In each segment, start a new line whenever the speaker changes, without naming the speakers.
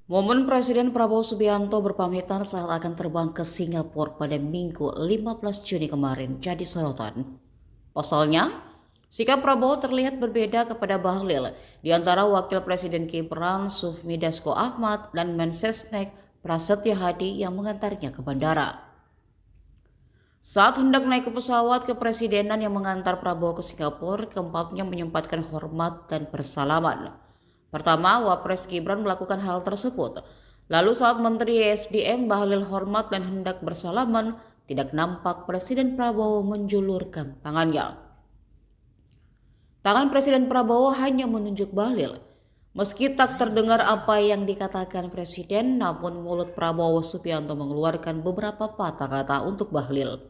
Momen Presiden Prabowo Subianto berpamitan saat akan terbang ke Singapura pada Minggu 15 Juni kemarin jadi sorotan. Pasalnya, sikap Prabowo terlihat berbeda kepada Bahlil di antara Wakil Presiden Gibran, Sufmi Dasko Ahmad, dan Mensesnek Prasetyo Hadi yang mengantarnya ke bandara. Saat hendak naik ke pesawat kepresidenan yang mengantar Prabowo ke Singapura, keempatnya menyempatkan hormat dan bersalaman. Pertama, Wapres Gibran melakukan hal tersebut. Lalu saat Menteri ESDM Bahlil hormat dan hendak bersalaman, tidak nampak Presiden Prabowo menjulurkan tangannya. Tangan Presiden Prabowo hanya menunjuk Bahlil. Meski tak terdengar apa yang dikatakan Presiden, namun mulut Prabowo Subianto mengeluarkan beberapa patah kata untuk Bahlil.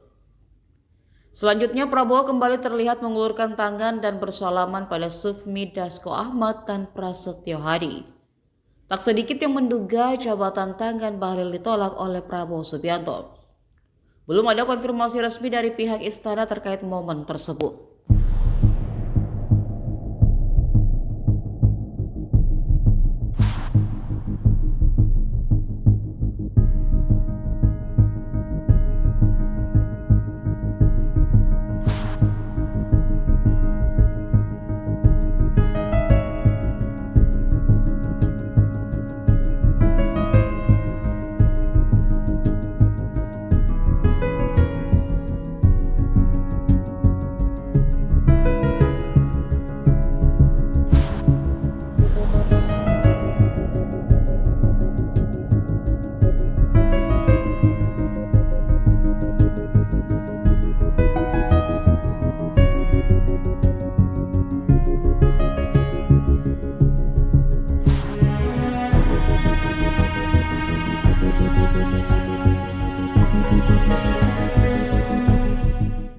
Selanjutnya Prabowo kembali terlihat mengulurkan tangan dan bersalaman pada Sufmi Dasko Ahmad dan Prasetyo Hadi. Tak sedikit yang menduga jabatan tangan Bahlil ditolak oleh Prabowo Subianto. Belum ada konfirmasi resmi dari pihak istana terkait momen tersebut.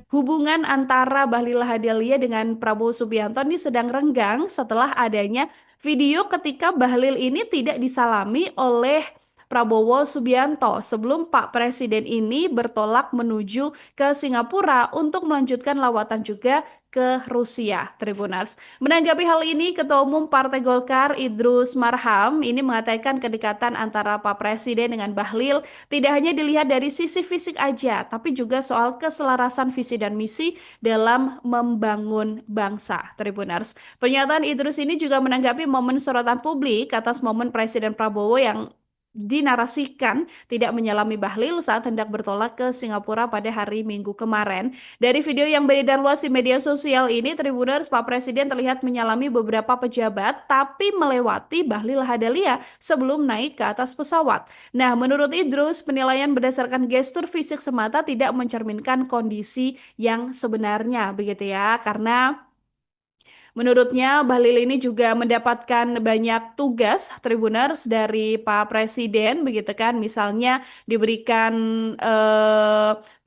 Hubungan antara Bahlil Lahadalia dengan Prabowo Subianto ini sedang renggang setelah adanya video ketika Bahlil ini tidak disalami oleh Prabowo Subianto sebelum Pak Presiden ini bertolak menuju ke Singapura untuk melanjutkan lawatan juga ke Rusia, Tribuners. Menanggapi hal ini, Ketua Umum Partai Golkar Idrus Marham ini mengatakan kedekatan antara Pak Presiden dengan Bahlil tidak hanya dilihat dari sisi fisik aja, tapi juga soal keselarasan visi dan misi dalam membangun bangsa, Tribuners. Pernyataan Idrus ini juga menanggapi momen sorotan publik atas momen Presiden Prabowo yang dinarasikan tidak menyalami Bahlil saat hendak bertolak ke Singapura pada hari Minggu kemarin. Dari video yang beredar luas di media sosial ini, Tribuners, Pak Presiden terlihat menyalami beberapa pejabat tapi melewati Bahlil Lahadalia sebelum naik ke atas pesawat. Nah, menurut Idrus, penilaian berdasarkan gestur fisik semata tidak mencerminkan kondisi yang sebenarnya, begitu ya, karena menurutnya, Bahlil ini juga mendapatkan banyak tugas Tribuners dari Pak Presiden, begitu kan? Misalnya diberikan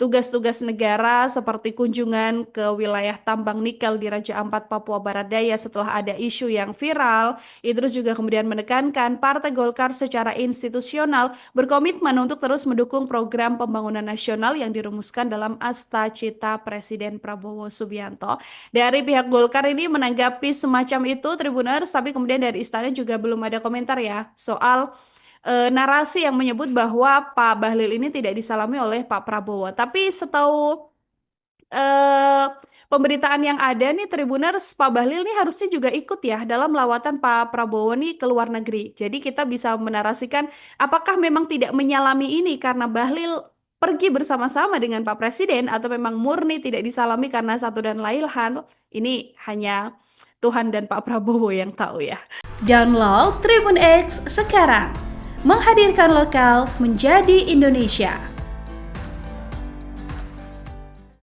tugas-tugas negara seperti kunjungan ke wilayah tambang nikel di Raja Ampat, Papua Barat Daya setelah ada isu yang viral. Idrus juga kemudian menekankan Partai Golkar secara institusional berkomitmen untuk terus mendukung program pembangunan nasional yang dirumuskan dalam Asta Cita Presiden Prabowo Subianto. Dari pihak Golkar ini menanggapi semacam itu, Tribuners, tapi kemudian dari istana juga belum ada komentar ya soal narasi yang menyebut bahwa Pak Bahlil ini tidak disalami oleh Pak Prabowo. Tapi setahu pemberitaan yang ada nih, Tribuners, Pak Bahlil nih harusnya juga ikut ya dalam lawatan Pak Prabowo nih ke luar negeri. Jadi kita bisa menarasikan apakah memang tidak menyalami ini karena Bahlil pergi bersama-sama dengan Pak Presiden atau memang murni tidak disalami karena satu dan lain hal. Ini hanya Tuhan dan Pak Prabowo yang tahu ya. Download Tribun X sekarang. Menghadirkan lokal menjadi Indonesia.